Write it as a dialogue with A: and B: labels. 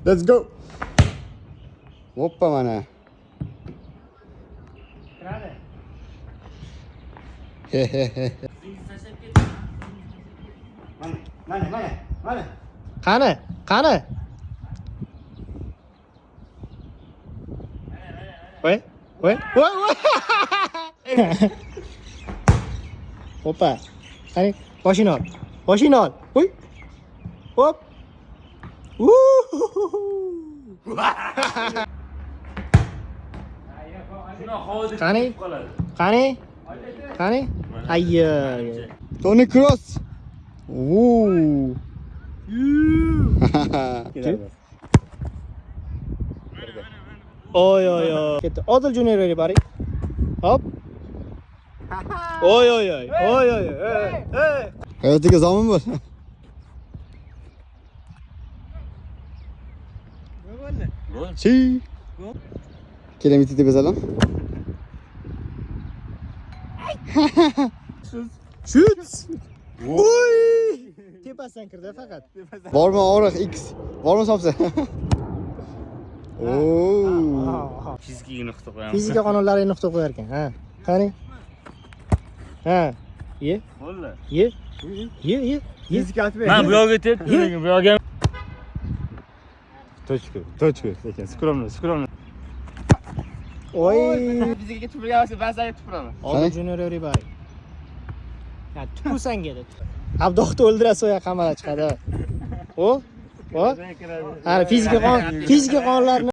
A: Let's go. Hoppa mana. Mana.
B: Qani? Qani? Voy. Voy. Voy. Hoppa. Qani? Boshini ol. Boshini ol. Voy. Hop. Qani? Qani? Qani? Ayyo.
A: Toni Kroos. Oo.
B: Oy oy oy. Ketdi. Odil Junior bari. Hop. Oy oy oy. Oy oy oy.
A: Hayotiga zomin bo'l. Chi. Kilometre deb yazalam.
B: Şut. Oy. Tepasidan kirdi faqat.
A: Bormi og'riq X. Bormi sopsa. Oo.
C: Fizikaga nuqta qo'yamiz.
B: Fizika qonunlariga nuqta qo'yar ekan, ha. Qani? Ha. Ye.
C: Bo'ldi.
B: Ye. Ye.
A: Fizika atmay.
C: Men bu yoqqa tepdim, lekin bu yoqqa
A: Точку, lekin скромно.
B: Oy.
C: fizikaga tupurgan bo'lsa, ben senga tupuraman.
B: Odil Junior bari. Ha, tupu senga dedi. Abdoqni o'ldirasa so'ya qamala chiqadi. O? Ana fizika qonunlarini